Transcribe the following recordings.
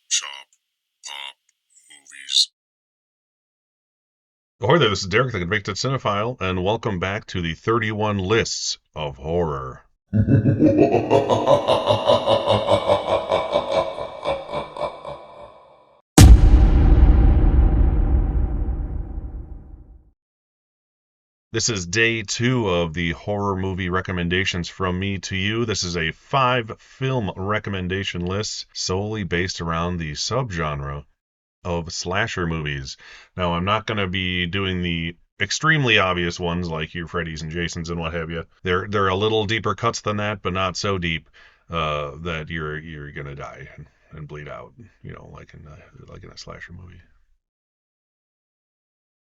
Chop, pop, movies. Ahoy there, this is Derek, the Convicted Cinephile, and welcome back to the 31 Lists of Horror. This is day two of the horror movie recommendations from me to you. This is a 5 film recommendation list solely based around the subgenre of slasher movies. Now, I'm not going to be doing the extremely obvious ones like your Freddy's and Jasons and what have you. They're a little deeper cuts than that, but not so deep that you're gonna die and bleed out, like in a slasher movie.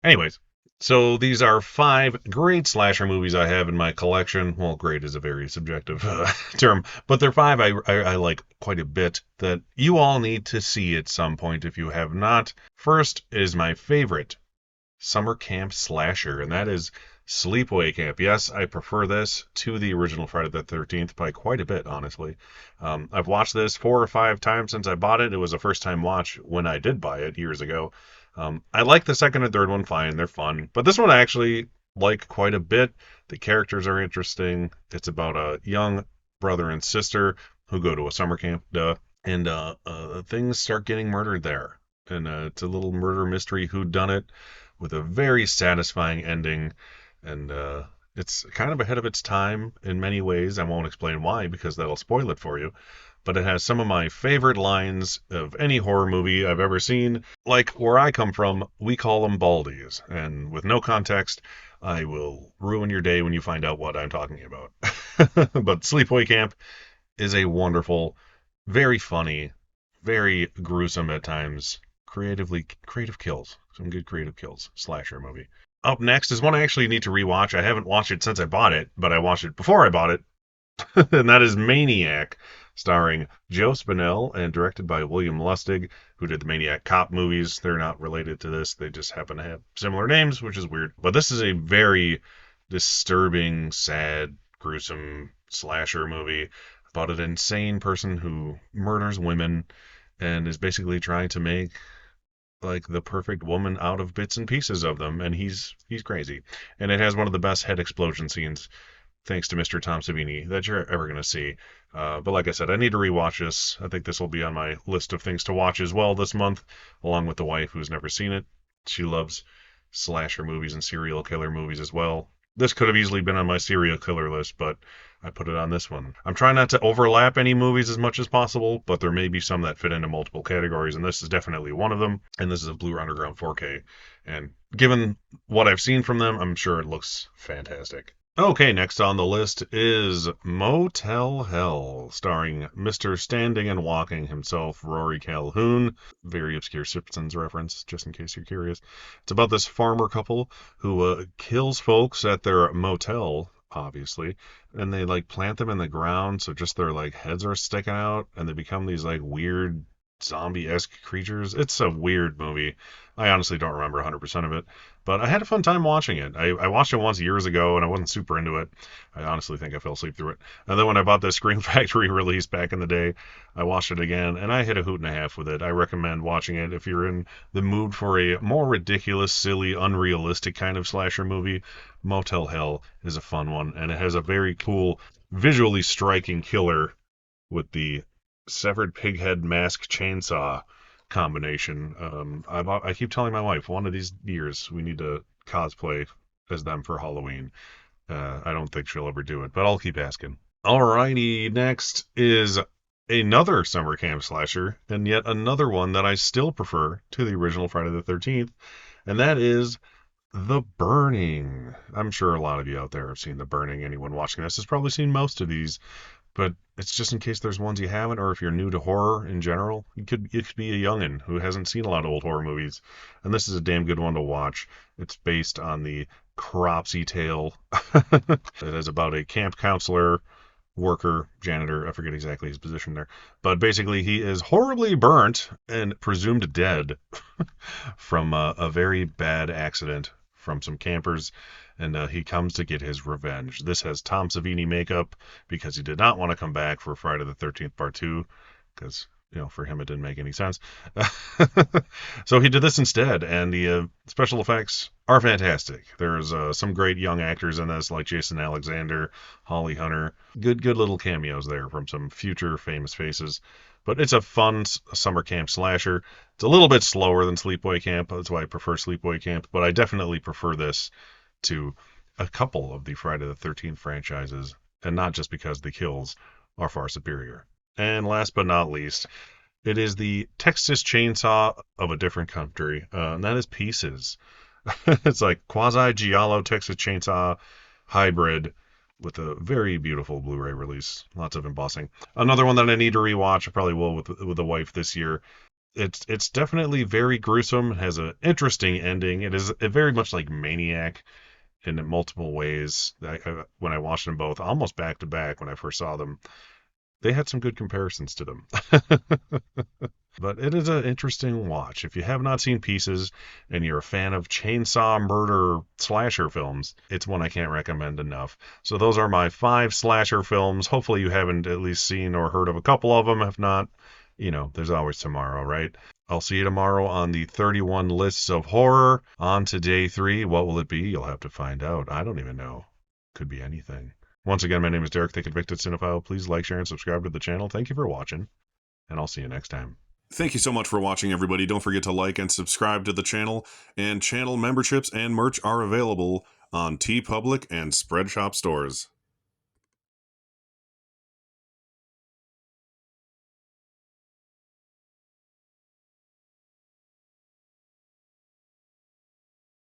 Anyways, so these are 5 great slasher movies I have in my collection. Well, great is a very subjective term, but they're five I like quite a bit that you all need to see at some point if you have not. First is my favorite summer camp slasher, and that is Sleepaway Camp. Yes, I prefer this to the original Friday the 13th by quite a bit, honestly. I've watched this 4 or 5 times since I bought it. It was a first time watch when I did buy it years ago. I like the second and third one fine, they're fun, but this one I actually like quite a bit. The characters are interesting. It's about a young brother and sister who go to a summer camp, and things start getting murdered there. And it's a little murder mystery who done it with a very satisfying ending, and it's kind of ahead of its time in many ways. I won't explain why because that'll spoil it for you. But it has some of my favorite lines of any horror movie I've ever seen. Like where I come from, we call them baldies, and with no context, I will ruin your day when you find out what I'm talking about. But Sleepaway Camp is a wonderful, very funny, very gruesome at times, creative kills. Some good creative kills. Slasher movie. Up next is one I actually need to rewatch. I haven't watched it since I bought it, but I watched it before I bought it, and that is Maniac, starring Joe Spinell and directed by William Lustig, who did the Maniac Cop movies. They're not related to this. They just happen to have similar names, which is weird. But this is a very disturbing, sad, gruesome slasher movie about an insane person who murders women and is basically trying to make like the perfect woman out of bits and pieces of them, and he's crazy. And it has one of the best head explosion scenes, thanks to Mr. Tom Savini, that you're ever gonna see. But like I said, I need to rewatch this. I think this will be on my list of things to watch as well this month, along with the wife who's never seen it. She loves slasher movies and serial killer movies as well. This could have easily been on my serial killer list, but I put it on this one. I'm trying not to overlap any movies as much as possible, but there may be some that fit into multiple categories, and this is definitely one of them. And this is a Blue Underground 4K. And given what I've seen from them, I'm sure it looks fantastic. Okay, next on the list is Motel Hell, starring Mr. Standing and Walking himself, Rory Calhoun. Very obscure Simpsons reference, just in case you're curious. It's about this farmer couple who kills folks at their motel, obviously, and they like plant them in the ground so just their like heads are sticking out, and they become these like weird zombie-esque creatures. It's a weird movie. I honestly don't remember 100% of it, but I had a fun time watching it. I watched it once years ago and I wasn't super into it. I honestly think I fell asleep through it. And then when I bought the Scream Factory release back in the day, I watched it again and I hit a hoot and a half with it. I recommend watching it if you're in the mood for a more ridiculous, silly, unrealistic kind of slasher movie. Motel Hell is a fun one, and it has a very cool, visually striking killer with the severed pig head mask chainsaw combination. I keep telling my wife one of these years we need to cosplay as them for Halloween. I don't think she'll ever do it, but I'll keep asking. Alrighty, next is another summer camp slasher, and yet another one that I still prefer to the original Friday the 13th, and that is The Burning. I'm sure a lot of you out there have seen The Burning. Anyone watching this has probably seen most of these, but it's just in case there's ones you haven't, or if you're new to horror in general, it could be a youngin who hasn't seen a lot of old horror movies, and this is a damn good one to watch. It's based on the Cropsey tale. It is about a camp counselor, worker, janitor. I forget exactly his position there, but basically he is horribly burnt and presumed dead from a very bad accident from some campers, and he comes to get his revenge. This has Tom Savini makeup because he did not want to come back for Friday the 13th Part 2, because for him, it didn't make any sense. So he did this instead, and the special effects are fantastic. There's some great young actors in this, like Jason Alexander, Holly Hunter. Good little cameos there from some future famous faces. But it's a fun summer camp slasher. It's a little bit slower than Sleepaway Camp. That's why I prefer Sleepaway Camp. But I definitely prefer this to a couple of the Friday the 13th franchises, and not just because the kills are far superior. And last but not least, it is the Texas Chainsaw of a different country, and that is Pieces. It's like quasi-giallo Texas Chainsaw hybrid with a very beautiful Blu-ray release. Lots of embossing. Another one that I need to rewatch. I probably will with the wife this year. It's definitely very gruesome. Has an interesting ending. It is very much like Maniac in multiple ways. When I watched them both, almost back to back when I first saw them, they had some good comparisons to them. But it is an interesting watch. If you have not seen Pieces and you're a fan of chainsaw murder slasher films, it's one I can't recommend enough. So those are my 5 slasher films. Hopefully you haven't at least seen or heard of a couple of them. If not, there's always tomorrow, right? I'll see you tomorrow on the 31 lists of horror. On to day 3. What will it be? You'll have to find out. I don't even know. Could be anything. Once again, my name is Derek, the Convicted Cinephile. Please like, share, and subscribe to the channel. Thank you for watching, and I'll see you next time. Thank you so much for watching, everybody. Don't forget to like and subscribe to the channel, and channel memberships and merch are available on TeePublic and Spreadshop stores.